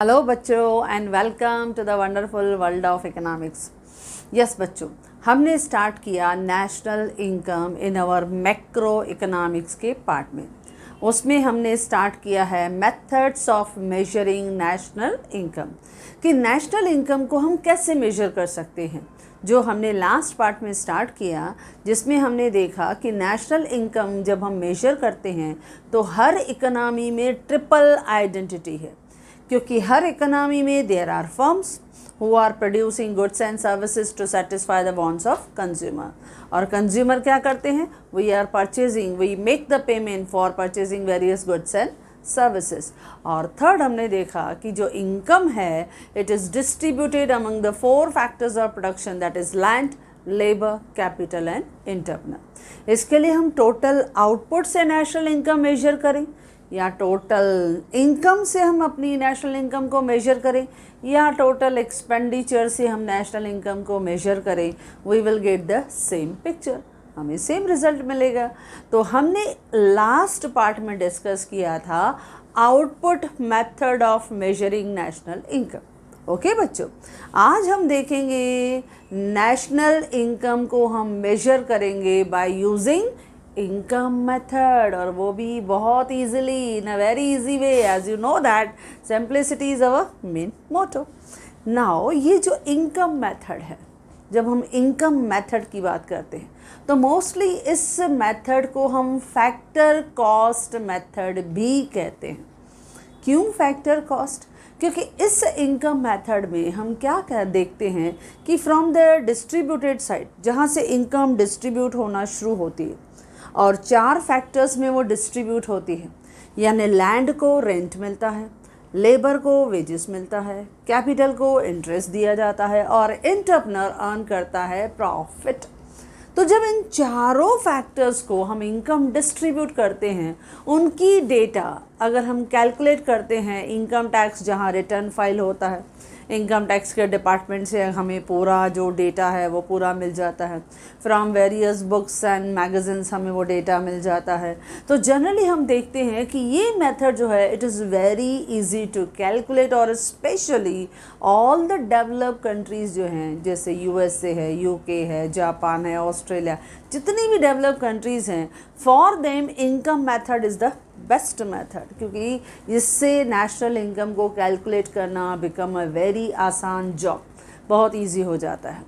Hello बच्चों and welcome to the wonderful world of economics. Yes बच्चों, हमने start किया national income in our macroeconomics के part में। उसमें हमने स्टार्ट किया है methods of measuring national income, कि नेशनल इनकम को हम कैसे मेजर कर सकते हैं, जो हमने लास्ट पार्ट में स्टार्ट किया, जिसमें हमने देखा कि नेशनल इनकम जब हम मेजर करते हैं तो हर इकोनॉमी में ट्रिपल आइडेंटिटी है, क्योंकि हर इकोनॉमी में there are firms who are producing goods and services to satisfy the wants of consumer. और कंज्यूमर क्या करते हैं? We are purchasing, we make the payment for purchasing various goods and services. और third हमने देखा कि जो इनकम है it is distributed among the four factors of production, that is land, labour, capital and internal. इसके लिए हम total output से नेशनल इनकम मेजर करें, या टोटल इनकम से हम अपनी नेशनल इनकम को मेजर करें, या टोटल एक्सपेंडिचर से हम नेशनल इनकम को मेजर करें, we will get the same picture, हमें सेम रिजल्ट मिलेगा। तो हमने लास्ट पार्ट में डिस्कस किया था output method of measuring national income. Okay बच्चों, आज हम देखेंगे नेशनल इनकम को हम मेजर करेंगे बाय यूजिंग इनकम मेथड, और वो भी बहुत easily, in a very easy way. As you know that simplicity is our main motto. Now ये जो इनकम मेथड है, जब हम इनकम मेथड की बात करते हैं तो मोस्टली इस मेथड को हम फैक्टर कॉस्ट मेथड भी कहते हैं। क्यों फैक्टर कॉस्ट? क्योंकि इस इनकम मेथड में हम क्या देखते हैं कि फ्रॉम द डिस्ट्रीब्यूटेड साइड, जहाँ से इनकम डिस्ट्रीब्यूट होना शुरू होती है, और चार फैक्टर्स में वो डिस्ट्रीब्यूट होती है, यानी लैंड को रेंट मिलता है, लेबर को वेजेस मिलता है, कैपिटल को इंटरेस्ट दिया जाता है, और एंटरप्रेन्योर अर्न करता है प्रॉफिट। तो जब इन चारों फैक्टर्स को हम इनकम डिस्ट्रीब्यूट करते हैं, उनकी डेटा अगर हम कैलकुलेट करते हैं, इनकम टैक्स जहाँ रिटर्न फाइल होता है, इनकम टैक्स के डिपार्टमेंट से हमें पूरा जो डेटा है वो पूरा मिल जाता है, from various books and magazines हमें वो डेटा मिल जाता है। तो जनरली हम देखते हैं कि ये मेथड जो है it is very easy to calculate, और specially all the developed countries जो हैं, जैसे यूएसए है, यूके है, जापान है, ऑस्ट्रेलिया, जितनी भी डेवलप्ड कंट्रीज़ हैं, for them income method is the best method, क्योंकि इससे नेशनल इनकम को कैलकुलेट करना बिकम अ वेरी आसान जॉब, बहुत इजी हो जाता है।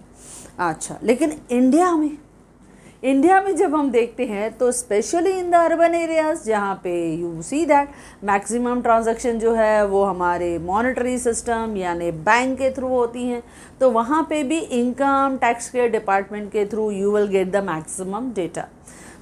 अच्छा, लेकिन इंडिया में जब हम देखते हैं तो specially in the urban areas, जहाँ पे you see that maximum transaction जो है वो हमारे मॉनेटरी सिस्टम यानी बैंक के थ्रू होती हैं, तो वहाँ पे भी इनकम टैक्स के डिपार्टमेंट के through you will get the maximum data.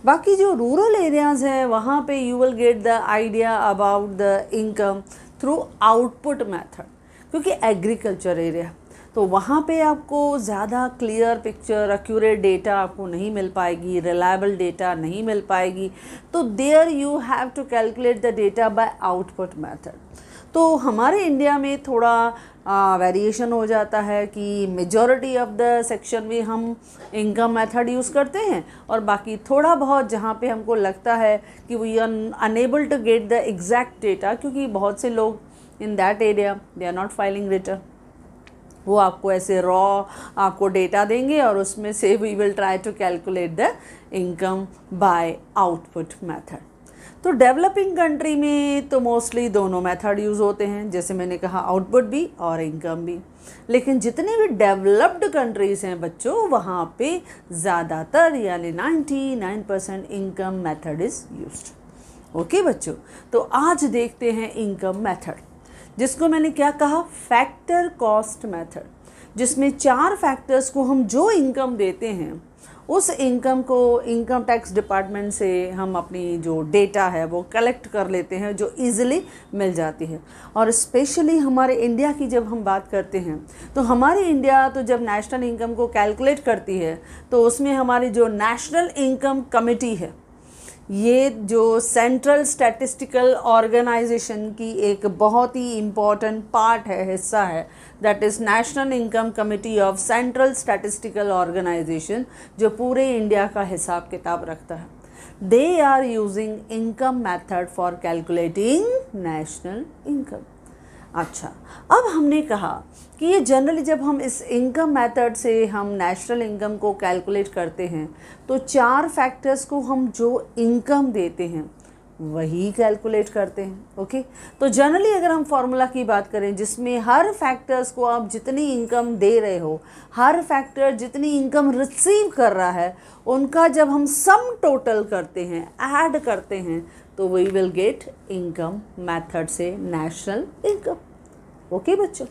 बाकी जो रूरल एरियाज़ हैं वहाँ पे you will get the idea about the income through output method, क्योंकि एग्रीकल्चर एरिया, तो वहाँ पे आपको ज़्यादा क्लियर पिक्चर, एक्यूरेट डेटा आपको नहीं मिल पाएगी, रिलायबल डेटा नहीं मिल पाएगी, तो there you have to calculate the data by output method. तो हमारे इंडिया में थोड़ा वेरिएशन हो जाता है कि मेजॉरिटी ऑफ द सेक्शन में हम इनकम मेथड यूज़ करते हैं, और बाकी थोड़ा बहुत जहाँ पे हमको लगता है कि we are unable to get the exact data, क्योंकि बहुत से लोग in that area they are not filing return, वो आपको ऐसे रॉ आपको डेटा देंगे और उसमें से we will try to calculate the income by output method. तो डेवलपिंग कंट्री में तो मोस्टली दोनों मेथड यूज़ होते हैं, जैसे मैंने कहा आउटपुट भी और इनकम भी। लेकिन जितने भी डेवलप्ड कंट्रीज़ हैं बच्चों, वहाँ पे ज़्यादातर यानी 99% income method is used. Okay बच्चों, तो आज देखते हैं इनकम मेथड, जिसको मैंने क्या कहा, फैक्टर कॉस्ट मेथड, जिसमें चार फैक्टर्स को हम जो इनकम देते हैं उस इनकम को इनकम टैक्स डिपार्टमेंट से हम अपनी जो डेटा है वो कलेक्ट कर लेते हैं, जो इजीली मिल जाती है। और स्पेशली हमारे इंडिया की जब हम बात करते हैं, तो हमारी इंडिया तो जब नेशनल इनकम को कैलकुलेट करती है तो उसमें हमारी जो नेशनल इनकम कमेटी है, ये जो सेंट्रल स्टैटिस्टिकल ऑर्गेनाइजेशन की एक बहुत ही इम्पॉर्टेंट पार्ट है, हिस्सा है, that is national income committee of central statistical organisation, जो पूरे इंडिया का हिसाब किताब रखता है। They are using income method for calculating national income. अच्छा, अब हमने कहा कि ये जनरली जब हम इस इनकम मेथड से हम नेशनल इनकम को कैलकुलेट करते हैं तो 4 फैक्टर्स को हम जो इनकम देते हैं वही कैलकुलेट करते हैं। ओके, तो जनरली अगर हम फॉर्मूला की बात करें जिसमें हर फैक्टर्स को आप जितनी इनकम दे रहे हो, हर फैक्टर जितनी इनकम रिसीव कर रहा है, उनका जब हम सम टोटल करते हैं, ऐड करते हैं, तो we will get income method से नेशनल इनकम। ओके बच्चों,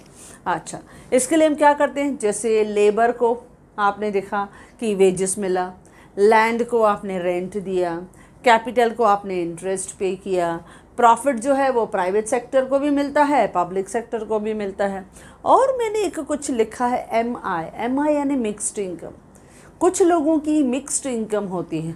अच्छा, इसके लिए हम क्या करते हैं, जैसे लेबर को आपने देखा कि वेजेस मिला, लैंड को आपने रेंट दिया, कैपिटल को आपने इंटरेस्ट पे किया, प्रॉफिट जो है वो प्राइवेट सेक्टर को भी मिलता है, पब्लिक सेक्टर को भी मिलता है। और मैंने एक कुछ लिखा है एम आई यानी मिक्स्ड इनकम। कुछ लोगों की मिक्स्ड इनकम होती है,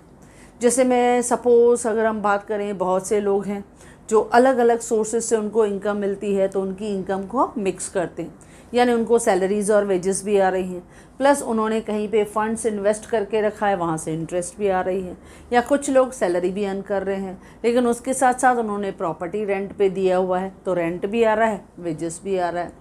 जैसे मैं सपोज़ अगर हम बात करें, बहुत से लोग हैं जो अलग अलग सोर्सेज से उनको इनकम मिलती है, तो उनकी इनकम को आप मिक्स करते हैं, यानी उनको सैलरीज़ और वेजेस भी आ रही हैं, प्लस उन्होंने कहीं पे फंड्स इन्वेस्ट करके रखा है, वहाँ से इंटरेस्ट भी आ रही है, या कुछ लोग सैलरी भी अर्न कर रहे हैं लेकिन उसके साथ साथ उन्होंने प्रॉपर्टी रेंट पे दिया हुआ है, तो रेंट भी आ रहा है, वेजेस भी आ रहा है।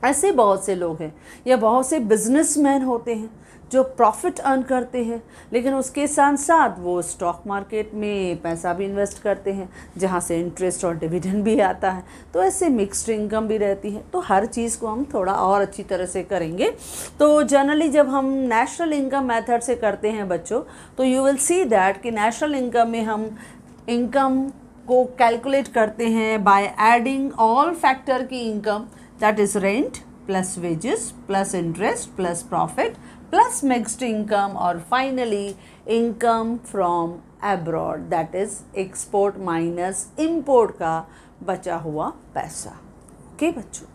ऐसे बहुत से लोग हैं, या बहुत से बिजनेसमैन होते हैं जो प्रॉफिट अर्न करते हैं लेकिन उसके साथ साथ वो स्टॉक मार्केट में पैसा भी इन्वेस्ट करते हैं जहाँ से इंटरेस्ट और डिविडेंड भी आता है, तो ऐसे मिक्स्ड इनकम भी रहती है। तो हर चीज़ को हम थोड़ा और अच्छी तरह से करेंगे। तो जनरली जब हम नेशनल इनकम मेथड से करते हैं बच्चों, तो यू विल सी दैट कि नेशनल इनकम में हम इनकम को कैलकुलेट करते हैं बाय एडिंग ऑल फैक्टर की income, that is rent plus wages plus interest plus profit plus mixed income, और finally income from abroad, that is export minus import का बचा हुआ पैसा। ओके बच्चों,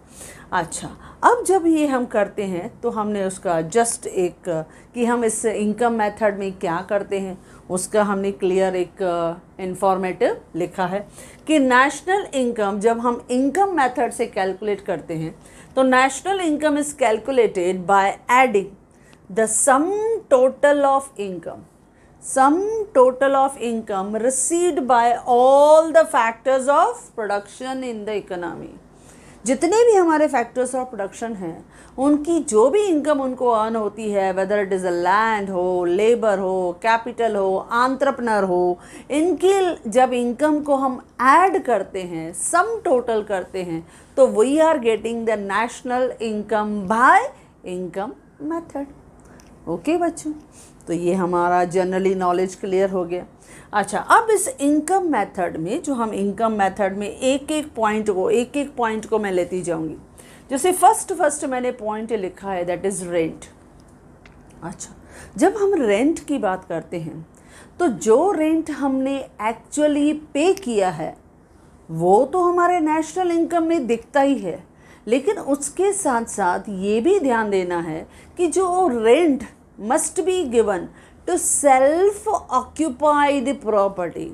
अच्छा, अब जब ये हम करते हैं तो हमने उसका जस्ट एक कि हम इस इनकम मेथड में क्या करते हैं उसका हमने क्लियर एक इंफॉर्मेटिव लिखा है कि नेशनल इनकम जब हम इनकम मेथड से कैलकुलेट करते हैं तो national income is calculated by adding the sum total of income received by all the factors of production in the economy। जितने भी हमारे फैक्टर्स ऑफ प्रोडक्शन हैं उनकी जो भी इनकम उनको अर्न होती है, whether it is a land हो, लेबर हो, कैपिटल हो, एंटरप्रेन्योर हो, इनकी जब इनकम को हम ऐड करते हैं, सम टोटल करते हैं, तो we are getting the national income by income method. Okay बच्चों, तो ये हमारा जनरली नॉलेज क्लियर हो गया। अच्छा, अब इस इनकम मेथड में जो हम इनकम मेथड में एक एक पॉइंट को मैं लेती जाऊंगी। जैसे फर्स्ट मैंने पॉइंट लिखा है दैट इज़ रेंट। अच्छा, जब हम रेंट की बात करते हैं तो जो रेंट हमने एक्चुअली पे किया है वो तो हमारे नेशनल इनकम में दिखता ही है, लेकिन उसके साथ साथ ये भी ध्यान देना है कि जो rent must be given to self occupied property,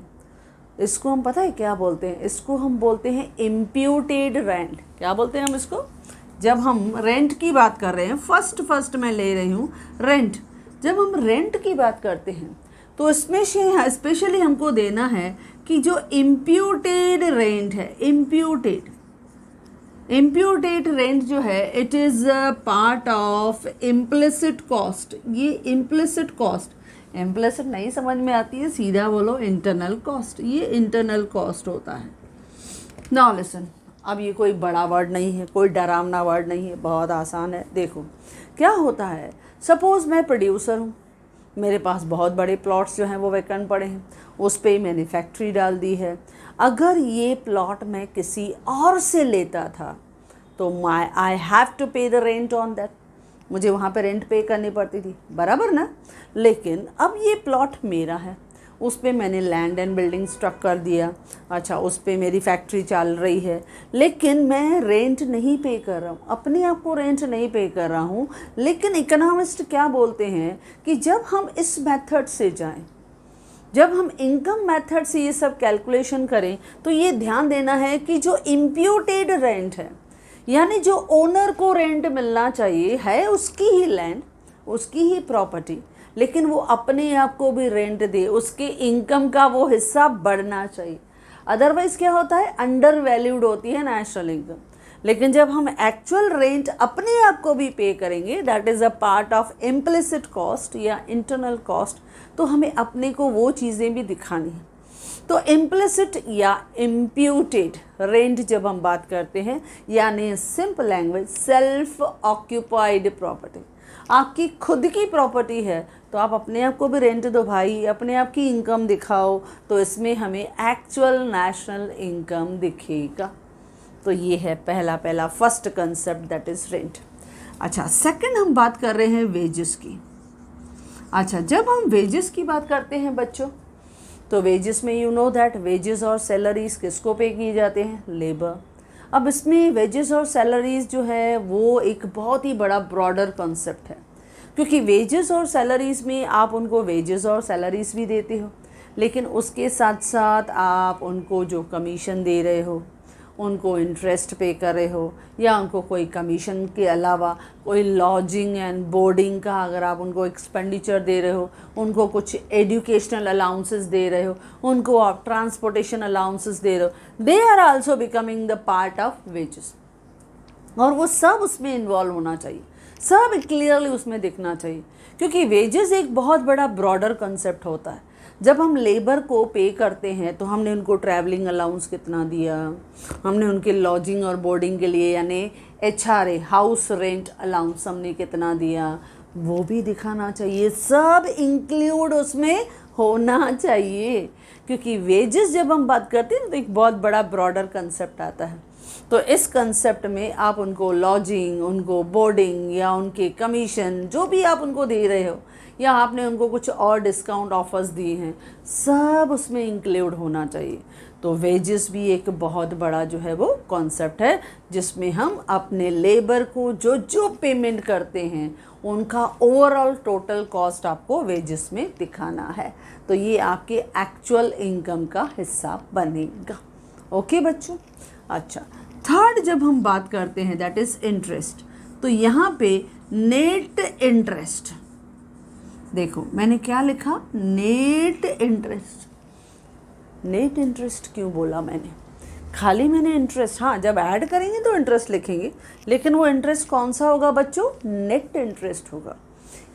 इसको हम पता है क्या बोलते हैं, इसको हम बोलते हैं इम्प्यूटेड रेंट। क्या बोलते हैं हम इसको? जब हम रेंट की बात कर रहे हैं, फर्स्ट मैं ले रही हूँ रेंट। जब हम रेंट की बात करते हैं तो इसमें स्पेशली हमको देना है कि जो इम्प्यूटेड रेंट है, इम्प्यूटेड रेंट जो है it is part of implicit cost. ये इम्प्लिसिट कॉस्ट, इम्प्लिसिट नहीं समझ में आती है, सीधा बोलो इंटरनल कॉस्ट, ये इंटरनल कॉस्ट होता है। नाउ लिसन, अब ये कोई बड़ा वर्ड नहीं है, कोई डरावना वर्ड नहीं है, बहुत आसान है। देखो क्या होता है, सपोज़ मैं प्रोड्यूसर हूँ, मेरे पास बहुत बड़े प्लॉट्स जो हैं वो वैकेंट पड़े हैं, उस पर मैंने फैक्ट्री डाल दी है। अगर ये प्लॉट मैं किसी और से लेता था तो आई हैव टू पे द रेंट ऑन दैट, मुझे वहाँ पे रेंट पे करनी पड़ती थी, बराबर ना। लेकिन अब ये प्लॉट मेरा है, उस पे मैंने लैंड एंड बिल्डिंग स्ट्रक कर दिया। अच्छा, उस पे मेरी फैक्ट्री चल रही है, लेकिन मैं रेंट नहीं पे कर रहा हूँ, अपने आप को रेंट नहीं पे कर रहा हूँ। लेकिन इकोनॉमिस्ट क्या बोलते हैं कि जब हम इस मेथड से जाएं, जब हम इनकम मेथड से ये सब कैलकुलेशन करें, तो ये ध्यान देना है कि जो इम्प्यूटेड रेंट है, यानी जो ओनर को रेंट मिलना चाहिए है, उसकी ही लैंड, उसकी ही प्रॉपर्टी, लेकिन वो अपने आप को भी रेंट दे, उसके इनकम का वो हिस्सा बढ़ना चाहिए। अदरवाइज़ क्या होता है, अंडर वैल्यूड होती है नेशनल इनकम। लेकिन जब हम एक्चुअल रेंट अपने आप को भी पे करेंगे, that is a part of implicit cost या इंटरनल कॉस्ट, तो हमें अपने को वो चीज़ें भी दिखानी है। तो इम्प्लिसिट या इम्प्यूटेड रेंट जब हम बात करते हैं, यानी simple language self occupied property, आपकी खुद की प्रॉपर्टी है तो आप अपने आप को भी रेंट दो भाई, अपने आप की इनकम दिखाओ, तो इसमें हमें एक्चुअल नेशनल इनकम दिखेगा। तो ये है पहला first concept, that is rent. अच्छा, सेकंड हम बात कर रहे हैं वेजेस की। अच्छा, जब हम वेजेस की बात करते हैं बच्चों, तो वेजेस में यू नो दैट वेजेस और सैलरीज किसको पे किए जाते हैं? लेबर। अब इसमें वेजेस और सैलरीज जो है वो एक बहुत ही बड़ा ब्रॉडर कॉन्सेप्ट है, क्योंकि वेजेस और सैलरीज में आप उनको वेजेस और सैलरीज भी देते हो, लेकिन उसके साथ साथ आप उनको जो कमीशन दे रहे हो, उनको इंटरेस्ट पे कर रहे हो, या उनको कोई कमीशन के अलावा कोई लॉजिंग एंड बोर्डिंग का अगर आप उनको एक्सपेंडिचर दे रहे हो, उनको कुछ एजुकेशनल अलाउंसेस दे रहे हो, उनको आप ट्रांसपोर्टेशन अलाउंसेस दे रहे हो, they are also becoming the part of wages. और वो सब उसमें इन्वॉल्व होना चाहिए, सब क्लियरली उसमें दिखना चाहिए, क्योंकि वेजेस एक बहुत बड़ा ब्रॉडर कंसेप्ट होता है। जब हम लेबर को पे करते हैं तो हमने उनको ट्रैवलिंग अलाउंस कितना दिया, हमने उनके लॉजिंग और बोर्डिंग के लिए यानी HRA हाउस रेंट अलाउंस हमने कितना दिया, वो भी दिखाना चाहिए, सब इंक्लूड उसमें होना चाहिए। क्योंकि वेजेस जब हम बात करते हैं तो एक बहुत बड़ा ब्रॉडर कंसेप्ट आता है। तो इस कंसेप्ट में आप उनको लॉजिंग, उनको बोर्डिंग या उनके कमीशन जो भी आप उनको दे रहे हो, या आपने उनको कुछ और डिस्काउंट ऑफर्स दिए हैं, सब उसमें इंक्लूड होना चाहिए। तो वेजेस भी एक बहुत बड़ा जो है वो कॉन्सेप्ट है, जिसमें हम अपने लेबर को जो जो पेमेंट करते हैं उनका ओवरऑल टोटल कॉस्ट आपको वेजेस में दिखाना है। तो ये आपके एक्चुअल इनकम का हिस्सा बनेगा। ओके बच्चों। अच्छा, थर्ड जब हम बात करते हैं दैट इज़ इंटरेस्ट, तो यहाँ पे नेट इंटरेस्ट, देखो मैंने क्या लिखा, नेट इंटरेस्ट। नेट इंटरेस्ट क्यों बोला मैंने? खाली मैंने इंटरेस्ट, हाँ जब ऐड करेंगे तो इंटरेस्ट लिखेंगे, लेकिन वो इंटरेस्ट कौन सा होगा बच्चों? नेट इंटरेस्ट होगा।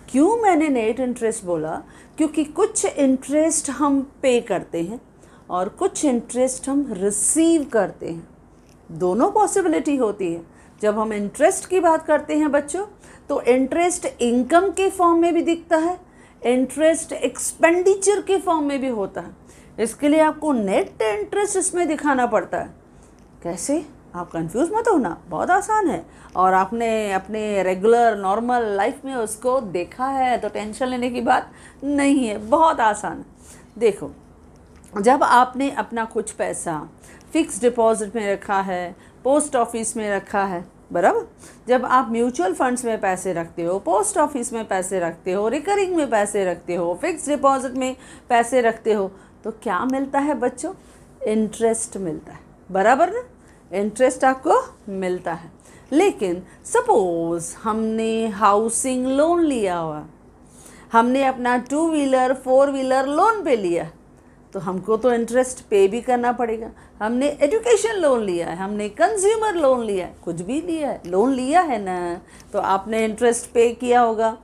क्यों मैंने नेट इंटरेस्ट बोला? क्योंकि कुछ इंटरेस्ट हम पे करते हैं और कुछ इंटरेस्ट हम रिसीव करते हैं, दोनों पॉसिबिलिटी होती है। जब हम इंटरेस्ट की बात करते हैं बच्चों, तो इंटरेस्ट इनकम के फॉर्म में भी दिखता है, इंटरेस्ट एक्सपेंडिचर के फॉर्म में भी होता है। इसके लिए आपको नेट इंटरेस्ट इसमें दिखाना पड़ता है। कैसे? आप कंफ्यूज मत होना, बहुत आसान है, और आपने अपने रेगुलर नॉर्मल लाइफ में उसको देखा है तो टेंशन लेने की बात नहीं है, बहुत आसान है। देखो, जब आपने अपना कुछ पैसा फिक्स डिपॉजिट में रखा है, पोस्ट ऑफिस में रखा है, बराबर, जब आप म्यूचुअल फंड्स में पैसे रखते हो, पोस्ट ऑफिस में पैसे रखते हो, रिकरिंग में पैसे रखते हो, फिक्स डिपॉजिट में पैसे रखते हो, तो क्या मिलता है बच्चों? इंटरेस्ट मिलता है, बराबर ना? इंटरेस्ट आपको मिलता है। लेकिन सपोज हमने हाउसिंग लोन लिया हुआ, हमने अपना 2 व्हीलर 4 व्हीलर लोन पे लिया, तो हमको तो इंटरेस्ट पे भी करना पड़ेगा। हमने एजुकेशन लोन लिया है, हमने कंज्यूमर लोन लिया है, कुछ भी लिया है, लोन लिया है ना, तो आपने इंटरेस्ट पे किया होगा।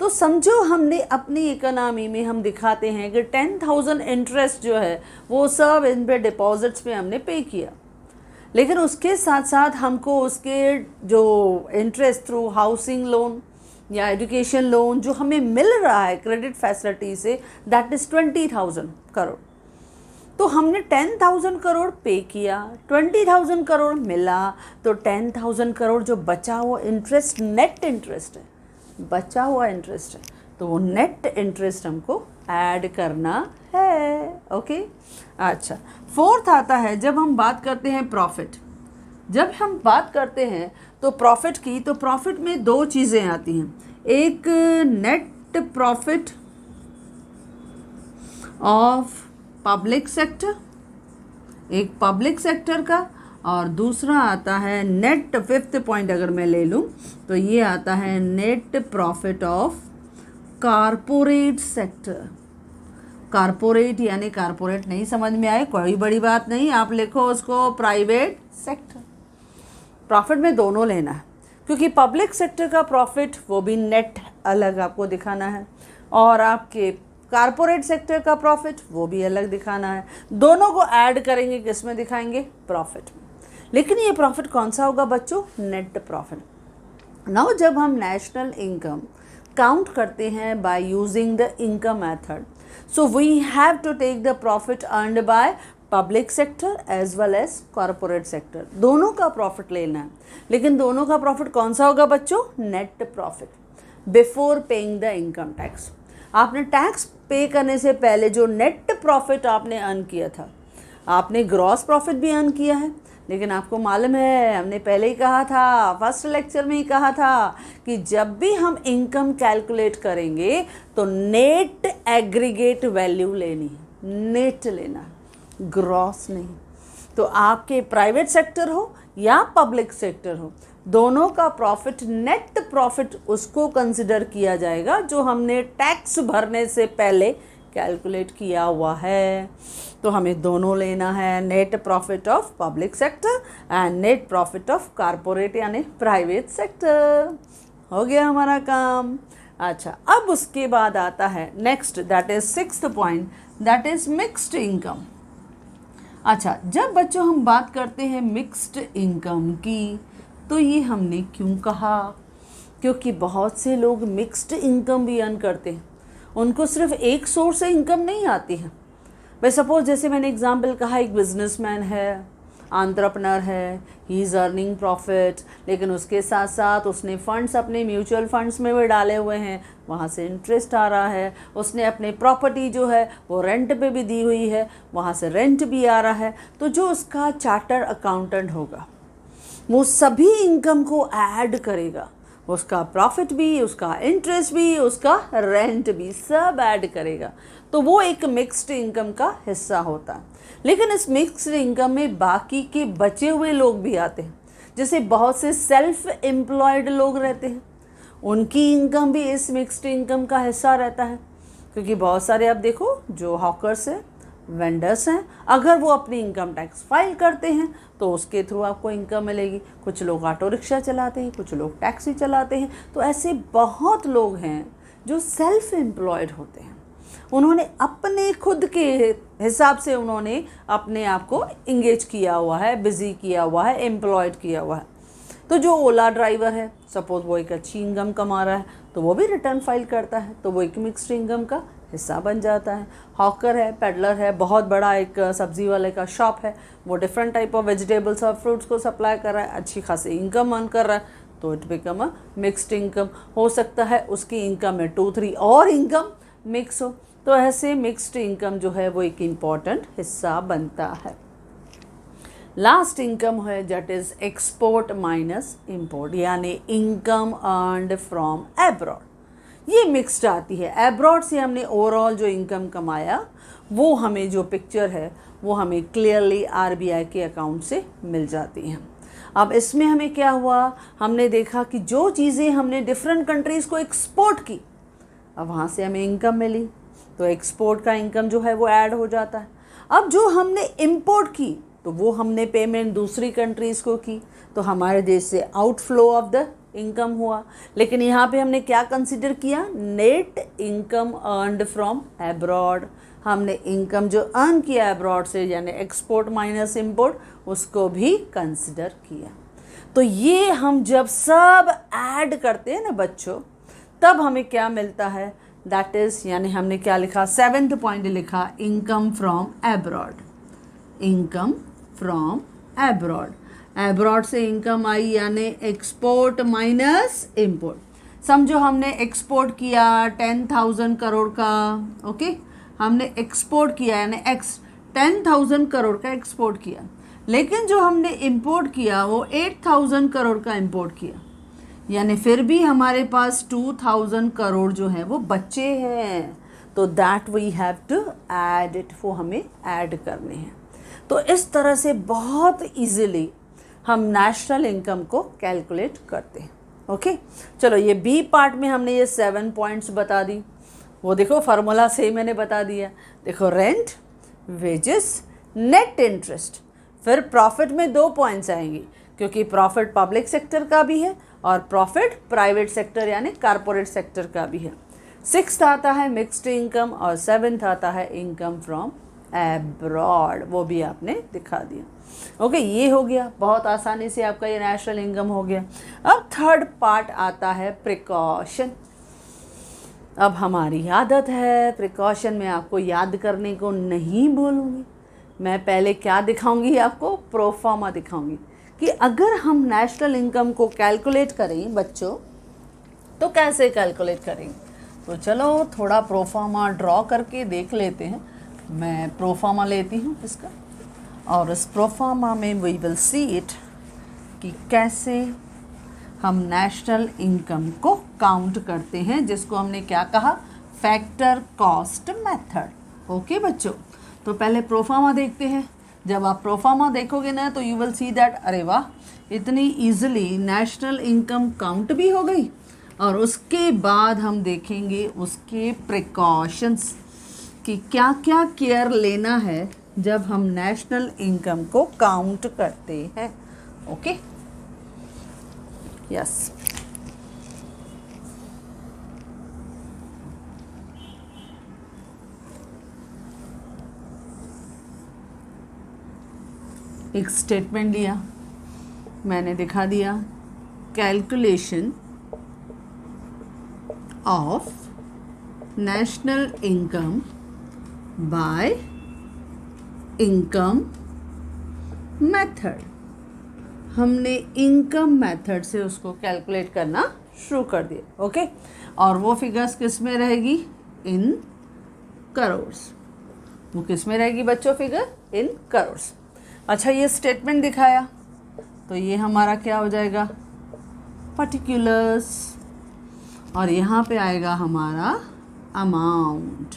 तो समझो हमने अपनी इकोनॉमी में हम दिखाते हैं कि 10,000 इंटरेस्ट जो है वो सब इन पे डिपॉजिट्स पे हमने पे किया, लेकिन उसके साथ साथ हमको उसके जो इंटरेस्ट थ्रू हाउसिंग लोन या एजुकेशन लोन जो हमें मिल रहा है क्रेडिट फैसिलिटी से, दैट इज़ 20,000 करोड़। तो हमने 10,000 करोड़ पे किया, 20,000 करोड़ मिला, तो 10,000 करोड़ जो बचा हुआ इंटरेस्ट नेट इंटरेस्ट है, बचा हुआ इंटरेस्ट है, तो वो नेट इंटरेस्ट हमको ऐड करना है। ओके। अच्छा, फोर्थ आता है जब हम बात करते हैं प्रॉफिट। जब हम बात करते हैं तो प्रॉफिट की, तो प्रॉफिट में दो चीज़ें आती हैं, एक net profit of public sector, एक पब्लिक सेक्टर का, और दूसरा आता है नेट, फिफ्थ पॉइंट अगर मैं ले लूँ तो ये आता है net profit of corporate sector. Corporate यानी कारपोरेट नहीं समझ में आए कोई बड़ी बात नहीं, आप लिखो उसको प्राइवेट सेक्टर। प्रॉफिट में दोनों लेना है, क्योंकि पब्लिक सेक्टर का प्रॉफिट वो भी नेट अलग आपको दिखाना है और आपके कारपोरेट सेक्टर का प्रॉफिट वो भी अलग दिखाना है। दोनों को ऐड करेंगे, किस में दिखाएंगे? प्रॉफिट में। लेकिन ये प्रॉफिट कौन सा होगा बच्चों? Net profit. नाउ जब हम नेशनल इनकम काउंट करते हैं by using the income method, so we have to take the profit earned by public sector as well as corporate sector. दोनों का प्रॉफिट लेना है, लेकिन दोनों का प्रॉफिट कौन सा होगा बच्चों? Net profit before paying the income tax. आपने टैक्स पे करने से पहले जो नेट प्रॉफिट आपने अर्न किया था, आपने ग्रॉस प्रॉफिट भी अर्न किया है, लेकिन आपको मालूम है, हमने पहले ही कहा था, फर्स्ट लेक्चर में ही कहा था कि जब भी हम इनकम कैलकुलेट करेंगे तो नेट एग्रीगेट वैल्यू लेनी है, नेट लेना है, ग्रॉस नहीं। तो आपके प्राइवेट सेक्टर हो या पब्लिक सेक्टर हो, दोनों का प्रॉफिट नेट प्रॉफिट उसको कंसिडर किया जाएगा जो हमने टैक्स भरने से पहले कैलकुलेट किया हुआ है। तो हमें दोनों लेना है, net profit of public sector and net profit of corporate यानी प्राइवेट सेक्टर। हो गया हमारा काम। अच्छा, अब उसके बाद आता है next, that is 6th point, that is mixed income. अच्छा, जब बच्चों हम बात करते हैं मिक्स्ड इनकम की, तो ये हमने क्यों कहा? क्योंकि बहुत से लोग मिक्स्ड इनकम भी अर्न करते हैं, उनको सिर्फ एक सोर्स से इनकम नहीं आती है। भाई सपोज जैसे मैंने एग्जांपल कहा, एक बिजनेसमैन है, एंटरप्रेन्योर है, ही इज़ अर्निंग प्रॉफिट, लेकिन उसके साथ साथ उसने फंड्स अपने म्यूचुअल फंड्स में भी डाले हुए हैं, वहाँ से इंटरेस्ट आ रहा है। उसने अपने प्रॉपर्टी जो है वो रेंट पे भी दी हुई है, वहाँ से रेंट भी आ रहा है। तो जो उसका चार्टर अकाउंटेंट होगा वो सभी इनकम को ऐड करेगा, उसका प्रॉफिट भी, उसका इंटरेस्ट भी, उसका रेंट भी, सब ऐड करेगा। तो वो एक मिक्स्ड इनकम का हिस्सा होता है। लेकिन इस मिक्स्ड इनकम में बाकी के बचे हुए लोग भी आते हैं। जैसे बहुत से सेल्फ एम्प्लॉयड लोग रहते हैं, उनकी इनकम भी इस मिक्स्ड इनकम का हिस्सा रहता है। क्योंकि बहुत सारे आप देखो जो हॉकर्स हैं, वेंडर्स हैं, अगर वो अपनी इनकम टैक्स फाइल करते हैं तो उसके थ्रू आपको इनकम मिलेगी। कुछ लोग ऑटो रिक्शा चलाते हैं, कुछ लोग टैक्सी चलाते हैं। तो ऐसे बहुत लोग हैं जो सेल्फ एम्प्लॉयड होते हैं। उन्होंने अपने खुद के हिसाब से उन्होंने अपने आप को इंगेज किया हुआ है, बिजी किया हुआ है, एम्प्लॉयड किया हुआ है। तो जो ओला ड्राइवर है, सपोज वो एक अच्छी इनकम कमा रहा है तो वो भी रिटर्न फाइल करता है, तो वो एक मिक्स्ड इनकम का हिस्सा बन जाता है। हॉकर है, पेडलर है, बहुत बड़ा एक सब्जी वाले का शॉप है, वो डिफरेंट टाइप ऑफ वेजिटेबल्स और फ्रूट्स को सप्लाई कर रहा है, अच्छी खासी इनकम अर्न कर रहा है, तो it become a mixed income. हो सकता है उसकी इनकम में 2-3 और इनकम मिक्स हो। तो ऐसे मिक्स्ड इनकम जो है वो एक इम्पॉर्टेंट हिस्सा बनता है। लास्ट इनकम है that is export minus import, यानी इनकम अर्नड फ्रॉम एब्रॉड। ये मिक्स्ड आती है। एब्रॉड से हमने ओवरऑल जो इनकम कमाया वो हमें जो पिक्चर है वो हमें क्लियरली आरबीआई के अकाउंट से मिल जाती हैं। अब इसमें हमें क्या हुआ, हमने देखा कि जो चीज़ें हमने डिफरेंट कंट्रीज़ को एक्सपोर्ट की, अब वहाँ से हमें इनकम मिली, तो एक्सपोर्ट का इनकम जो है वो ऐड हो जाता है। अब जो हमने इंपोर्ट की तो वो हमने पेमेंट दूसरी कंट्रीज़ को की, तो हमारे देश से आउटफ्लो ऑफ द इनकम हुआ। लेकिन यहाँ पे हमने क्या कंसिडर किया, net income earned from abroad. हमने इनकम जो अर्न किया एब्रॉड से, यानी एक्सपोर्ट माइनस इंपोर्ट, उसको भी कंसिडर किया। तो ये हम जब सब ऐड करते हैं ना बच्चों, तब हमें क्या मिलता है, दैट इज, यानी हमने क्या लिखा, 7th पॉइंट लिखा, income from abroad. Income from abroad, abroad से इनकम आई यानी एक्सपोर्ट माइनस इंपोर्ट। समझो हमने एक्सपोर्ट किया 10,000 करोड़ का, ओके, हमने एक्सपोर्ट किया यानी 10,000 करोड़ का एक्सपोर्ट किया, लेकिन जो हमने इंपोर्ट किया वो 8,000 करोड़ का इंपोर्ट किया, यानी फिर भी हमारे पास 2,000 करोड़ जो है वो बचे हैं। तो that we have to add it, वो हमें ऐड करने हैं। तो इस तरह से बहुत इजीली हम नेशनल इनकम को कैलकुलेट करते हैं। ओके, चलो ये बी पार्ट में हमने ये 7 पॉइंट्स बता दी। वो देखो फार्मूला से मैंने बता दिया। देखो, रेंट, वेजेस, नेट इंटरेस्ट, फिर प्रॉफिट में 2 पॉइंट्स आएंगी, क्योंकि प्रॉफिट पब्लिक सेक्टर का भी है और प्रॉफिट प्राइवेट सेक्टर यानी कारपोरेट सेक्टर का भी है। 6th आता है मिक्स्ड इनकम और 7th आता है इनकम फ्रॉम एब्रॉड, वो भी आपने दिखा दिया। ओके, ये हो गया, बहुत आसानी से आपका ये नेशनल इनकम हो गया। अब 3rd पार्ट आता है प्रिकॉशन। अब हमारी आदत है प्रिकॉशन में आपको याद करने को नहीं बोलूँगी, मैं पहले क्या दिखाऊंगी आपको, प्रोफार्मा दिखाऊंगी कि अगर हम नेशनल इनकम को कैलकुलेट करें बच्चों तो कैसे कैलकुलेट करेंगे। तो चलो थोड़ा प्रोफार्मा ड्रॉ करके देख लेते हैं। मैं प्रोफार्मा लेती हूँ इसका, और इस प्रोफार्मा में वी विल सी इट कि कैसे हम नेशनल इनकम को काउंट करते हैं, जिसको हमने क्या कहा, फैक्टर कॉस्ट मेथड। ओके बच्चों, तो पहले प्रोफार्मा देखते हैं। जब आप प्रोफार्मा देखोगे ना तो यू विल सी दैट अरे वाह, इतनी इजीली नेशनल इनकम काउंट भी हो गई, और उसके बाद हम देखेंगे उसके प्रिकॉशंस कि क्या क्या केयर लेना है जब हम नेशनल इनकम को काउंट करते हैं। Okay, yes. एक स्टेटमेंट लिया, मैंने दिखा दिया calculation of national income by income method. हमने इनकम मेथड से उसको कैलकुलेट करना शुरू कर दिया। ओके, और वो फिगर्स किस में रहेगी, इन करोर्स। वो किस में रहेगी बच्चों, फिगर इन करोर्स। अच्छा, ये स्टेटमेंट दिखाया तो ये हमारा क्या हो जाएगा, पर्टिकुलर्स, और यहाँ पे आएगा हमारा अमाउंट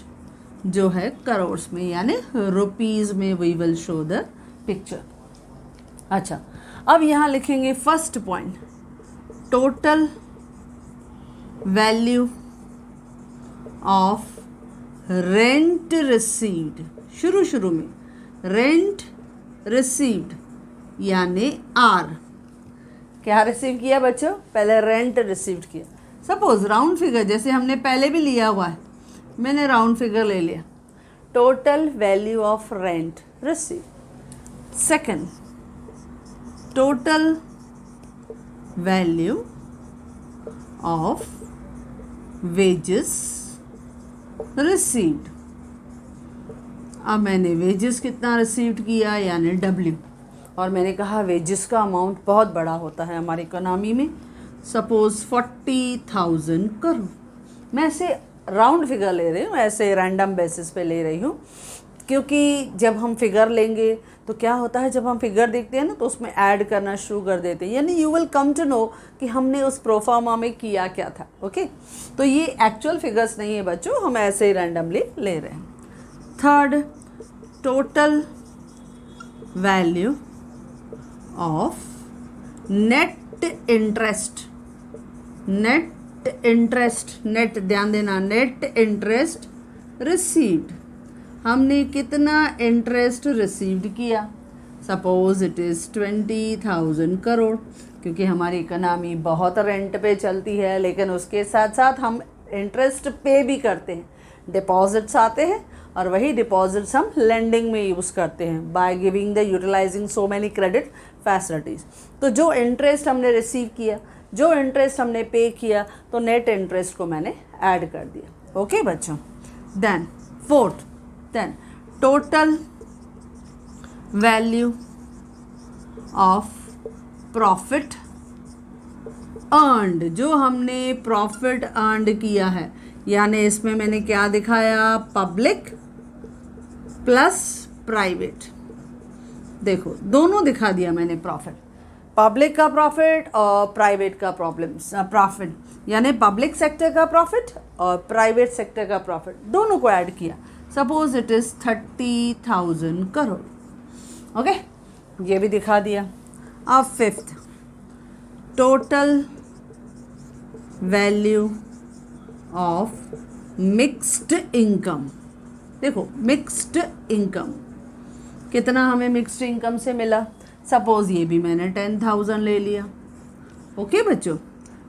जो है करोर्स में, यानी रुपीज़ में we will show the picture. अच्छा, अब यहाँ लिखेंगे first point, total value of rent received. शुरू में रेंट रिसीव्ड यानी आर, क्या रिसीव किया बच्चों, पहले रेंट रिसीव्ड किया। सपोज राउंड फिगर जैसे हमने पहले भी लिया हुआ है, मैंने राउंड फिगर ले लिया, total value of rent receive. Second, total value of wages received. अब मैंने वेजेस कितना रिसीव्ड किया यानी डब्ल्यू, और मैंने कहा वेजेस का अमाउंट बहुत बड़ा होता है हमारी इकोनॉमी में, सपोज 40,000 करोड़। मैं ऐसे राउंड फिगर ले रही हूँ, ऐसे रैंडम बेसिस पे ले रही हूँ, क्योंकि जब हम फिगर लेंगे तो क्या होता है, जब हम फिगर देखते हैं ना तो उसमें ऐड करना शुरू कर देते हैं, यानी you will come to know कि हमने उस प्रोफार्मा में किया क्या था। ओके, तो ये एक्चुअल फिगर्स नहीं है बच्चों, हम ऐसे ही रैंडमली ले रहे हैं। Third, total value of net interest. Net interest, net ध्यान देना, नेट इंटरेस्ट रिसीव्ड। हमने कितना इंटरेस्ट रिसीव्ड किया, सपोज इट इज़ 20,000 करोड़, क्योंकि हमारी इकोनॉमी बहुत रेंट पे चलती है, लेकिन उसके साथ साथ हम इंटरेस्ट पे भी करते हैं, डिपॉजिट्स आते हैं, और वही डिपॉजिट्स हम लेंडिंग में यूज़ करते हैं by giving the utilising so many credit facilities. तो जो इंटरेस्ट हमने रिसीव किया, जो इंटरेस्ट हमने पे किया, तो नेट इंटरेस्ट को मैंने ऐड कर दिया। ओके बच्चों, then fourth, then total value of profit earned. जो हमने प्रॉफिट अर्नड किया है, यानी इसमें मैंने क्या दिखाया, पब्लिक प्लस प्राइवेट। देखो दोनों दिखा दिया मैंने, प्रॉफिट, पब्लिक का प्रॉफिट और प्राइवेट का प्रॉफिट, यानी पब्लिक सेक्टर का प्रॉफिट और प्राइवेट सेक्टर का प्रॉफिट, दोनों को ऐड किया। Suppose it is 30,000 crore. Okay, ये भी दिखा दिया। अब fifth, total value of mixed income. देखो मिक्स्ड इनकम, कितना हमें मिक्स्ड इनकम से मिला, सपोज़ ये भी मैंने 10,000 ले लिया। ओके बच्चों,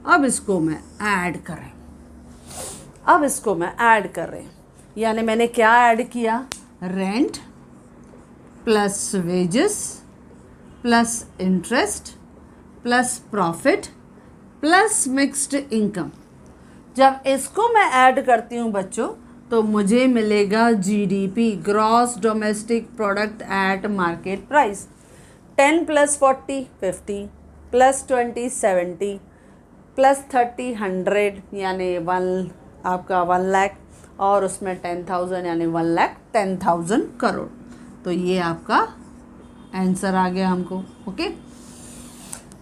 अब इसको मैं ऐड कर रहे, यानी मैंने क्या ऐड किया, rent plus wages plus interest plus profit plus mixed income. जब इसको मैं ऐड करती हूँ बच्चों तो मुझे मिलेगा GDP, gross domestic product at market price. 10 + 40 50 + 20 70 + 30 100 यानी 1 लाख, और उसमें 10,000 यानी 1,10,000 करोड़। तो ये आपका आंसर आ गया हमको। ओके,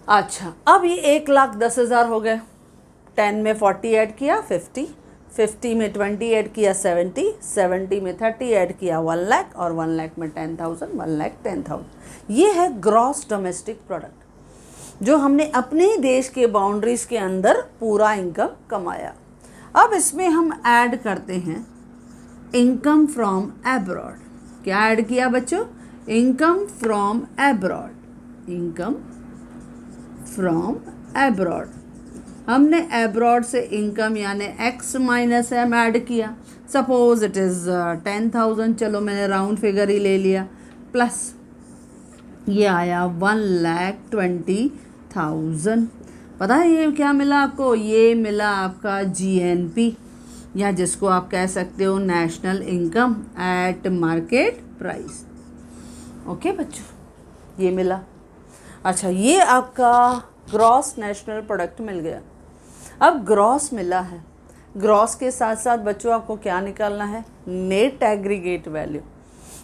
अच्छा, अब ये 1,10,000 हो गए। 10 में 40 ऐड किया 50, 50 में 20 ऐड किया 70, 70 में 30 ऐड किया 1 लाख, और 1 लाख में 10,000, 1,10,000। ये है ग्रॉस डोमेस्टिक प्रोडक्ट जो हमने अपने ही देश के बाउंड्रीज के अंदर पूरा इनकम कमाया। अब इसमें हम ऐड करते हैं इनकम फ्रॉम एब्रॉड। क्या ऐड किया बच्चों, income from abroad. Income from abroad, हमने एब्रॉड से इनकम यानी x - m ऐड किया। सपोज इट इज़ 10,000, चलो मैंने राउंड फिगर ही ले लिया, प्लस ये आया 1,20,000। पता है ये क्या मिला आपको, ये मिला आपका GNP, या जिसको आप कह सकते हो national income eight market price. Okay बच्चों, ये मिला। अच्छा, ये आपका ग्रॉस नेशनल प्रोडक्ट मिल गया। अब ग्रॉस मिला है, ग्रॉस के साथ साथ बच्चों आपको क्या निकालना है, नेट एग्रीगेट वैल्यू,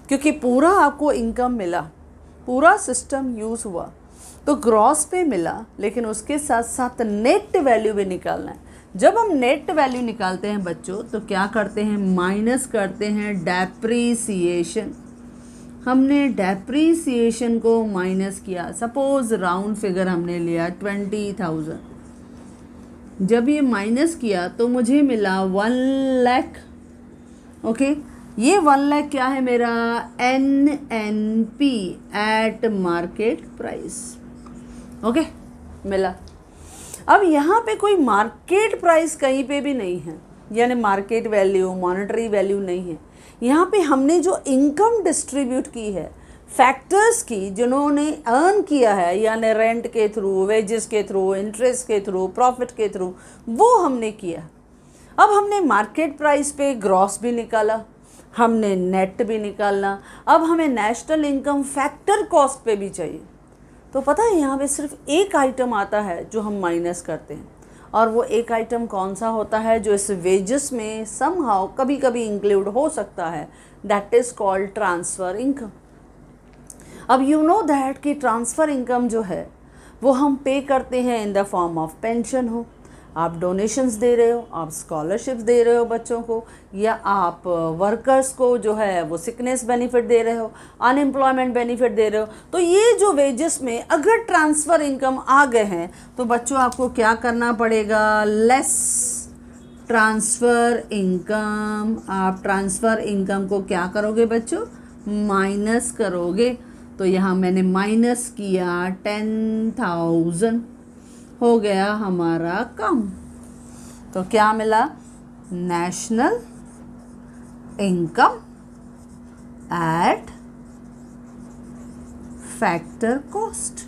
क्योंकि पूरा आपको इनकम मिला, पूरा सिस्टम यूज़ हुआ, तो ग्रॉस पे मिला, लेकिन उसके साथ साथ नेट वैल्यू भी निकालना है। जब हम नेट वैल्यू निकालते हैं बच्चों तो क्या करते हैं, माइनस करते हैं डेप्रीसिएशन। हमने डेप्रीसिएशन को माइनस किया। सपोज राउंड फिगर हमने लिया 20,000, जब ये माइनस किया तो मुझे मिला 1 लाख। ओके, ये 1 लाख क्या है मेरा, NNP eight market price. Okay, मिला। अब यहाँ पे कोई मार्केट प्राइस कहीं पे भी नहीं है, यानी मार्केट वैल्यू, मॉनेटरी वैल्यू नहीं है। यहाँ पे हमने जो इनकम डिस्ट्रीब्यूट की है फैक्टर्स की, जिन्होंने अर्न किया है, यानी रेंट के थ्रू, वेजेस के थ्रू, इंटरेस्ट के थ्रू, प्रॉफिट के थ्रू, वो हमने किया। अब हमने मार्केट प्राइस पे ग्रॉस भी निकाला, हमने नेट भी निकालना। अब हमें नेशनल इनकम फैक्टर कॉस्ट पे भी चाहिए। तो पता है यहाँ पे सिर्फ एक आइटम आता है जो हम माइनस करते हैं, और वो एक आइटम कौन सा होता है जो इस वेजेस में समहाउ कभी कभी इंक्लूड हो सकता है, that is called transfer income. अब यू नो दैट कि ट्रांसफ़र इनकम जो है वो हम पे करते हैं in the form of pension हो, आप डोनेशंस दे रहे हो, आप स्कॉलरशिप्स दे रहे हो बच्चों को, या आप वर्कर्स को जो है वो सिकनेस बेनिफिट दे रहे हो, अनएम्प्लॉयमेंट बेनिफिट दे रहे हो। तो ये जो वेजेस में अगर ट्रांसफ़र इनकम आ गए हैं तो बच्चों आपको क्या करना पड़ेगा, लेस ट्रांसफ़र इनकम। आप ट्रांसफ़र इनकम को क्या करोगे बच्चों, माइनस करोगे। तो यहाँ मैंने माइनस किया 10,000, हो गया हमारा कम। तो क्या मिला, national income eight factor cost.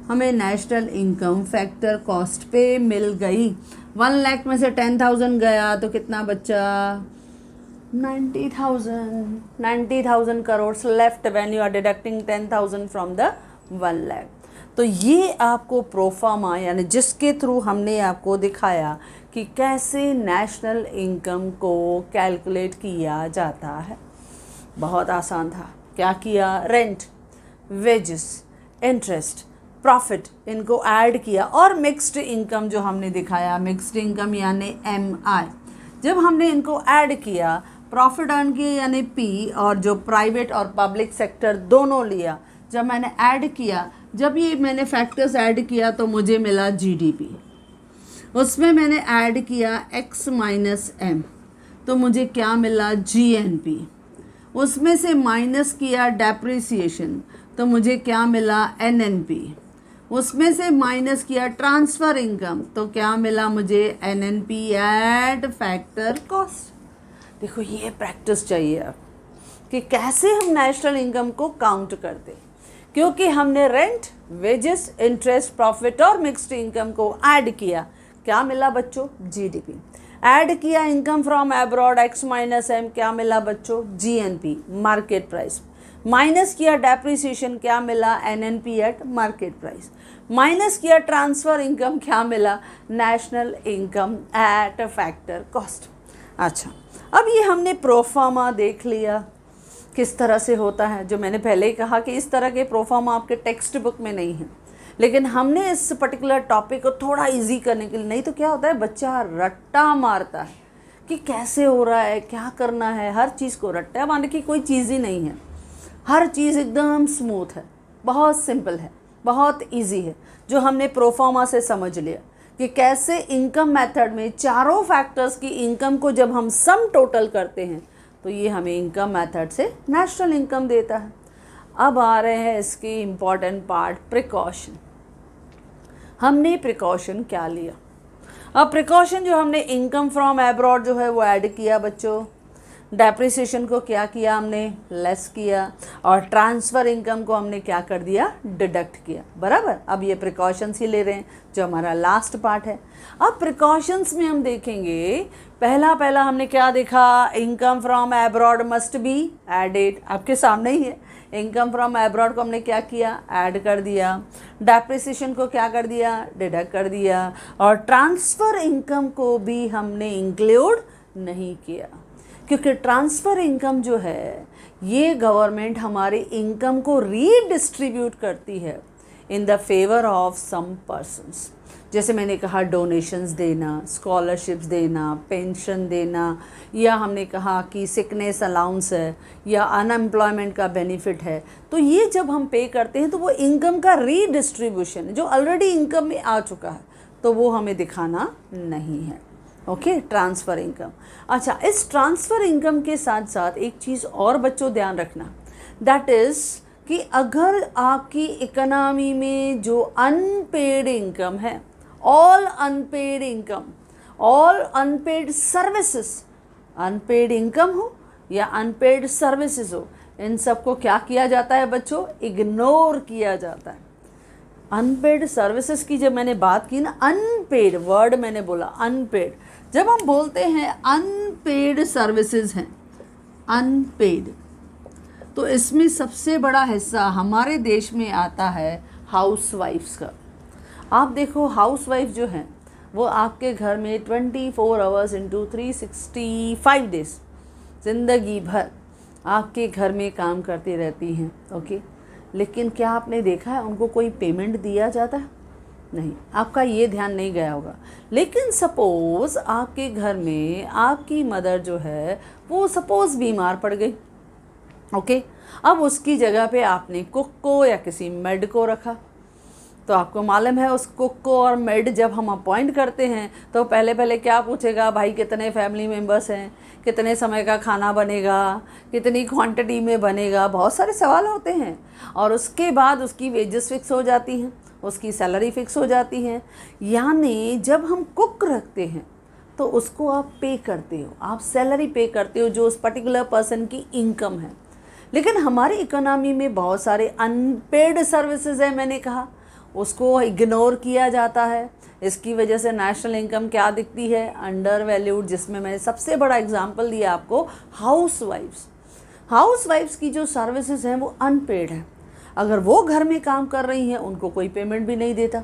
हमें नेशनल इनकम फैक्टर कॉस्ट पे मिल गई। 1 लाख में से 10,000 गया तो कितना बचा, 90,000 crore left when you are deducting 10,000 from the 1 lakh. तो ये आपको प्रोफार्मा, यानी जिसके थ्रू हमने आपको दिखाया कि कैसे नेशनल इनकम को कैलकुलेट किया जाता है। बहुत आसान था। क्या किया, रेंट, वेजेस, इंटरेस्ट, प्रॉफिट, इनको ऐड किया, और मिक्स्ड इनकम जो हमने दिखाया, मिक्स्ड इनकम यानी MI। जब हमने इनको ऐड किया, प्रॉफिट अर्न किए यानी P, और जो प्राइवेट और पब्लिक सेक्टर दोनों लिया, जब मैंने ऐड किया, जब ये मैंने फैक्टर्स ऐड किया तो मुझे मिला GDP। उसमें मैंने ऐड किया x - m, तो मुझे क्या मिला, GNP। उसमें से माइनस किया डेप्रिसिएशन, तो मुझे क्या मिला, NNP। उसमें से माइनस किया ट्रांसफ़र इनकम, तो क्या मिला मुझे, NNP एट फैक्टर कॉस्ट। देखो ये प्रैक्टिस चाहिए अब कि कैसे हम नेशनल इनकम को काउंट करते, क्योंकि हमने रेंट, वेजेस, इंटरेस्ट, प्रॉफिट और मिक्स्ड इनकम को ऐड किया। क्या मिला बच्चों, GDP। ऐड किया income from abroad X minus M, क्या मिला बच्चों, GNP, मार्केट प्राइस। माइनस किया डेप्रिसिएशन, क्या मिला, NNP eight market price. Minus किया ट्रांसफ़र इनकम, क्या मिला, national income eight factor cost. अच्छा, अब ये हमने प्रोफार्मा देख लिया किस तरह से होता है। जो मैंने पहले ही कहा कि इस तरह के प्रोफार्मा आपके टेक्स्ट बुक में नहीं है, लेकिन हमने इस पर्टिकुलर टॉपिक को थोड़ा इजी करने के लिए, नहीं तो क्या होता है बच्चा रट्टा मारता है कि कैसे हो रहा है, क्या करना है, हर चीज़ को रट्टा मारने की कोई चीज़ ही नहीं है। हर चीज़ एकदम स्मूथ है, बहुत सिंपल है, बहुत इजी है। जो हमने प्रोफार्मा से समझ लिया कि कैसे इनकम मेथड में चारों फैक्टर्स की इनकम को जब हम सम टोटल करते हैं तो ये हमें इनकम मेथड से नेशनल इनकम देता है। अब आ रहे हैं इसके इम्पॉर्टेंट पार्ट, प्रिकॉशन। हमने प्रिकॉशन क्या लिया। अब प्रिकॉशन जो हमने इनकम फ्रॉम एब्रॉड जो है वो ऐड किया बच्चों, डेप्रिसिएशन को क्या किया हमने, लेस किया, और ट्रांसफ़र इनकम को हमने क्या कर दिया, डिडक्ट किया, बराबर। अब ये प्रिकॉशंस ही ले रहे हैं जो हमारा लास्ट पार्ट है। अब प्रिकॉशंस में हम देखेंगे, पहला हमने क्या देखा, income from abroad must be added, आपके सामने ही है। इनकम फ्रॉम एब्रॉड को हमने क्या किया, ऐड कर दिया। डेप्रिसिएशन को क्या कर दिया, डिडक्ट कर दिया, और ट्रांसफ़र इनकम को भी हमने इंक्लूड नहीं किया, क्योंकि ट्रांसफ़र इनकम जो है ये गवर्नमेंट हमारे इनकम को रीडिस्ट्रीब्यूट करती है in the favour of some persons. जैसे मैंने कहा डोनेशंस देना, स्कॉलरशिप्स देना, पेंशन देना, या हमने कहा कि सिकनेस अलाउंस है या अनएम्प्लॉयमेंट का बेनिफिट है, तो ये जब हम पे करते हैं तो वो इनकम का रीडिस्ट्रीब्यूशन है जो ऑलरेडी इनकम में आ चुका है, तो वो हमें दिखाना नहीं है। Okay, transfer income. अच्छा, इस ट्रांसफ़र इनकम के साथ साथ एक चीज़ और बच्चों ध्यान रखना, दैट इज़ कि अगर आपकी इकोनॉमी में जो अनपेड इनकम है, all unpaid income, all unpaid services, unpaid income हो या अनपेड सर्विसेज हो, इन सबको क्या किया जाता है बच्चों, इग्नोर किया जाता है। अनपेड सर्विसेज की जब मैंने बात की ना, अनपेड वर्ड मैंने बोला, अनपेड, जब हम बोलते हैं अनपेड सर्विसेज हैं, अनपेड, तो इसमें सबसे बड़ा हिस्सा हमारे देश में आता है हाउसवाइफ्स का। आप देखो हाउसवाइफ जो हैं वो आपके घर में 24 आवर्स इंटू 365 डेज ज़िंदगी भर आपके घर में काम करती रहती हैं। ओके, लेकिन क्या आपने देखा है उनको कोई पेमेंट दिया जाता है? नहीं, आपका ये ध्यान नहीं गया होगा। लेकिन सपोज़ आपके घर में आपकी मदर जो है वो सपोज़ बीमार पड़ गई, ओके, अब उसकी जगह पे आपने कुक को या किसी मेड को रखा, तो आपको मालूम है उस कुक को और मेड जब हम अपॉइंट करते हैं तो पहले क्या पूछेगा, भाई कितने फैमिली मेम्बर्स हैं, कितने समय का खाना बनेगा, कितनी क्वांटिटी में बनेगा, बहुत सारे सवाल होते हैं। और उसके बाद उसकी वेजेस फिक्स हो जाती हैं, उसकी सैलरी फिक्स हो जाती है। यानी जब हम कुक रखते हैं तो उसको आप पे करते हो, आप सैलरी पे करते हो जो उस पर्टिकुलर पर्सन की इनकम है। लेकिन हमारी इकोनॉमी में बहुत सारे अनपेड सर्विसेज हैं, मैंने कहा उसको इग्नोर किया जाता है। इसकी वजह से नेशनल इनकम क्या दिखती है, अंडर वैल्यूड, जिसमें मैंने सबसे बड़ा एग्जांपल दिया आपको हाउसवाइफ्स। हाउसवाइफ्स की जो सर्विसेज हैं वो अनपेड है। अगर वो घर में काम कर रही हैं उनको कोई पेमेंट भी नहीं देता,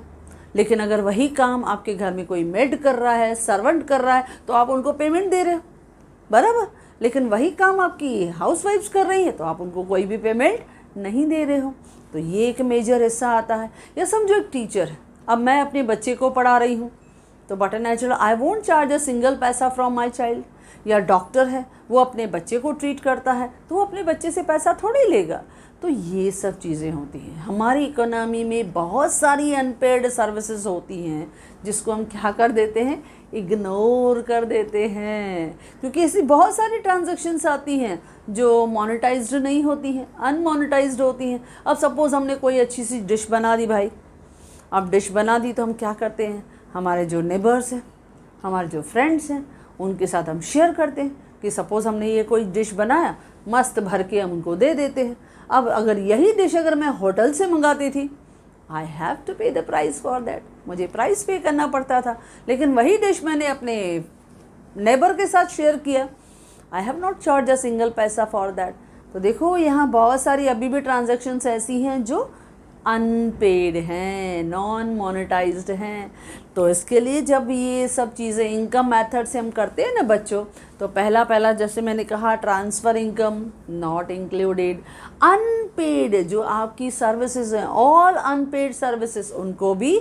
लेकिन अगर वही काम आपके घर में कोई मेड कर रहा है, सर्वेंट कर रहा है, तो आप उनको पेमेंट दे रहे हो, बराबर। लेकिन वही काम आपकी हाउसवाइफ्स कर रही हैं तो आप उनको कोई भी पेमेंट नहीं दे रहे हो। तो ये एक मेजर हिस्सा आता है। या समझो एक टीचर है, अब मैं अपने बच्चे को पढ़ा रही हूँ तो but natural I won't charge a single पैसा फ्रॉम माय चाइल्ड। या डॉक्टर है, वो अपने बच्चे को ट्रीट करता है तो वो अपने बच्चे से पैसा थोड़ी लेगा। तो ये सब चीज़ें होती हैं। हमारी इकोनॉमी में बहुत सारी अनपेड सर्विसेज होती हैं जिसको हम क्या कर देते हैं, इग्नोर कर देते हैं, क्योंकि ऐसी बहुत सारी ट्रांजैक्शंस आती हैं जो मोनेटाइज्ड नहीं होती हैं, अनमोनेटाइज्ड होती हैं। अब सपोज़ हमने कोई अच्छी सी डिश बना दी भाई, अब डिश बना दी तो हम क्या करते हैं, हमारे जो नेबर्स हैं, हमारे जो फ्रेंड्स हैं, उनके साथ हम शेयर करते हैं कि सपोज़ हमने ये कोई डिश बनाया, मस्त भर के हम उनको दे देते हैं। अब अगर यही डिश अगर मैं होटल से मंगाती थी, आई हैव टू पे द प्राइस फॉर दैट, मुझे प्राइस पे करना पड़ता था। लेकिन वही डिश मैंने अपने नेबर के साथ शेयर किया, I have not charge a single पैसा फॉर दैट। तो देखो यहाँ बहुत सारी अभी भी ट्रांजैक्शंस ऐसी हैं जो अनपेड हैं, नॉन मोनेटाइज्ड हैं। तो इसके लिए जब ये सब चीज़ें इनकम मेथड से हम करते हैं ना बच्चों, तो पहला जैसे मैंने कहा, transfer income not included. Unpaid जो आपकी सर्विसेज हैं, ऑल अनपेड सर्विसेज, उनको भी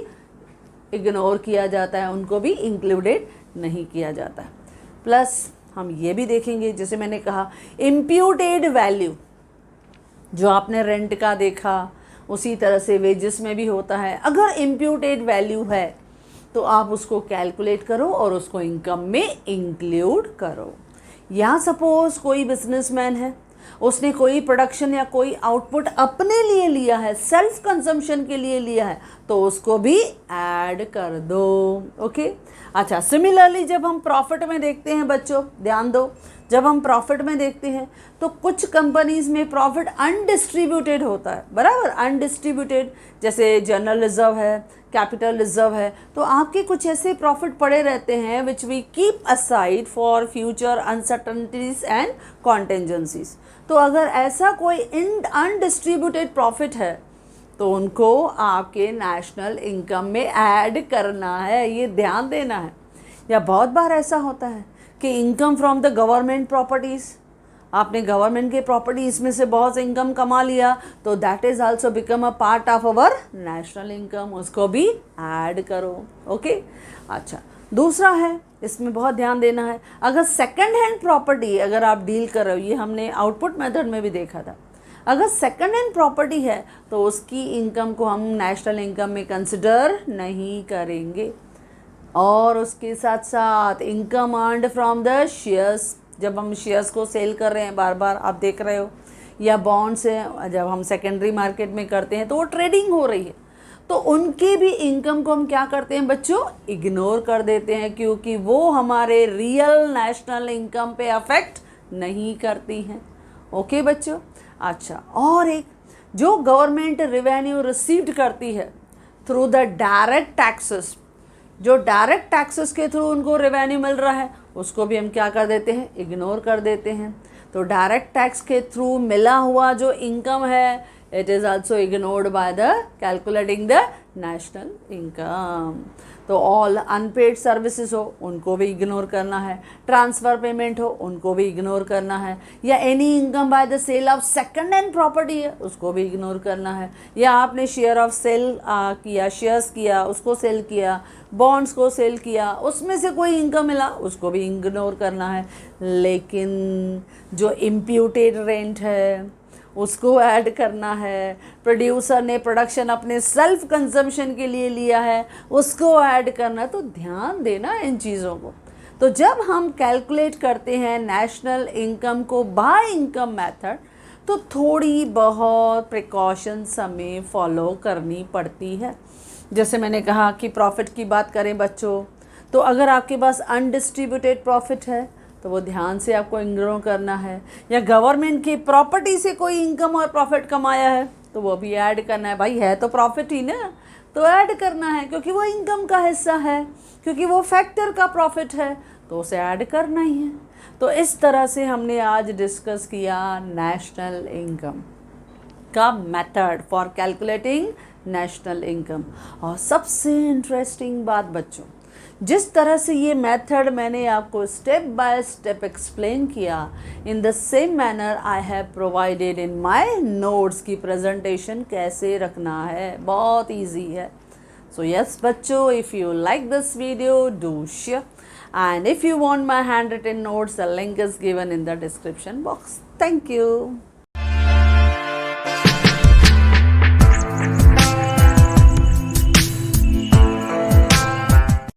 इग्नोर किया जाता है, उनको भी इंक्लूडेड नहीं किया जाता है। प्लस हम ये भी देखेंगे, जैसे मैंने कहा इम्प्यूटेड वैल्यू, जो आपने रेंट का देखा उसी तरह से वेजेस में भी होता है। अगर इम्प्यूटेड वैल्यू है तो आप उसको कैलकुलेट करो और उसको इनकम में इंक्लूड करो। या सपोज कोई बिजनेसमैन है, उसने कोई प्रोडक्शन या कोई आउटपुट अपने लिए लिया है, सेल्फ कंजम्पशन के लिए लिया है, तो उसको भी ऐड कर दो। ओके, अच्छा, सिमिलरली जब हम प्रॉफिट में देखते हैं बच्चों, ध्यान दो, जब हम प्रॉफिट में देखते हैं तो कुछ कंपनीज में प्रॉफिट अनडिस्ट्रीब्यूटेड होता है, बराबर, अनडिस्ट्रीब्यूटेड, जैसे जनरल रिजर्व है, कैपिटल रिजर्व है। तो आपके कुछ ऐसे प्रॉफिट पड़े रहते हैं which we keep aside for future uncertainties and contingencies. तो अगर ऐसा कोई अनडिस्ट्रीब्यूटेड प्रॉफिट है तो उनको आपके नेशनल इनकम में ऐड करना है, ये ध्यान देना है। या बहुत बार ऐसा होता है कि income from the government properties, आपने गवर्नमेंट के प्रॉपर्टीज़ में से बहुत से इनकम कमा लिया, तो that is also become a part of our national income, उसको भी ऐड करो। ओके, अच्छा, दूसरा है, इसमें बहुत ध्यान देना है, अगर सेकंड हैंड प्रॉपर्टी अगर आप डील कर रहे हो, ये हमने आउटपुट मेथड में भी देखा था, अगर सेकंड हैंड प्रॉपर्टी है तो उसकी इनकम को हम नेशनल इनकम में कंसिडर नहीं करेंगे। और उसके साथ साथ income earned from the shares, जब हम शेयर्स को सेल कर रहे हैं, बार बार आप देख रहे हो, या बॉन्ड्स हैं, जब हम सेकेंडरी मार्केट में करते हैं तो वो ट्रेडिंग हो रही है, तो उनके भी इनकम को हम क्या करते हैं बच्चों, इग्नोर कर देते हैं, क्योंकि वो हमारे रियल नेशनल इनकम पे अफेक्ट नहीं करती हैं। ओके बच्चों, अच्छा, और एक जो गवर्नमेंट रेवेन्यू रिसीव्ड करती है थ्रू द डायरेक्ट टैक्सेस, जो डायरेक्ट टैक्सेस के थ्रू उनको रेवेन्यू मिल रहा है, उसको भी हम क्या कर देते हैं, इग्नोर कर देते हैं। तो डायरेक्ट टैक्स के थ्रू मिला हुआ जो इनकम है, it is also ignored by the calculating the national income. तो ऑल अनपेड सर्विसेज हो, उनको भी इग्नोर करना है, ट्रांसफ़र पेमेंट हो, उनको भी इग्नोर करना है, या any income by the sale of second hand property है, उसको भी इग्नोर करना है, या आपने शेयर ऑफ सेल किया, शेयर्स किया, उसको सेल किया, बॉन्ड्स को सेल किया, उसमें से कोई इनकम मिला, उसको भी इग्नोर करना है। लेकिन जो इम्प्यूटेड रेंट है उसको ऐड करना है, प्रोड्यूसर ने प्रोडक्शन अपने सेल्फ कंजम्पशन के लिए लिया है, उसको ऐड करना है। तो ध्यान देना इन चीज़ों को। तो जब हम कैलकुलेट करते हैं नेशनल इनकम को बाय इनकम मेथड, तो थोड़ी बहुत प्रिकॉशंस हमें फॉलो करनी पड़ती है। जैसे मैंने कहा कि प्रॉफिट की बात करें बच्चों, तो अगर आपके पास अनडिस्ट्रीब्यूटेड प्रॉफिट है तो वो ध्यान से आपको इग्नोर करना है, या गवर्नमेंट की प्रॉपर्टी से कोई इनकम और प्रॉफिट कमाया है तो वो भी ऐड करना है। भाई है तो प्रॉफिट ही ना, तो ऐड करना है, क्योंकि वो इनकम का हिस्सा है, क्योंकि वो फैक्टर का प्रॉफिट है, तो उसे ऐड करना ही है। तो इस तरह से हमने आज डिस्कस किया नेशनल इनकम का method for calculating national income. और सबसे इंटरेस्टिंग बात बच्चों, जिस तरह से ये मेथड मैंने आपको स्टेप बाय स्टेप एक्सप्लेन किया, in the same manner I have provided in my notes की प्रेजेंटेशन कैसे रखना है, बहुत इजी है। सो यस बच्चों, if you like this video do share, and if you want my handwritten notes, the link is given in the description box. Thank you.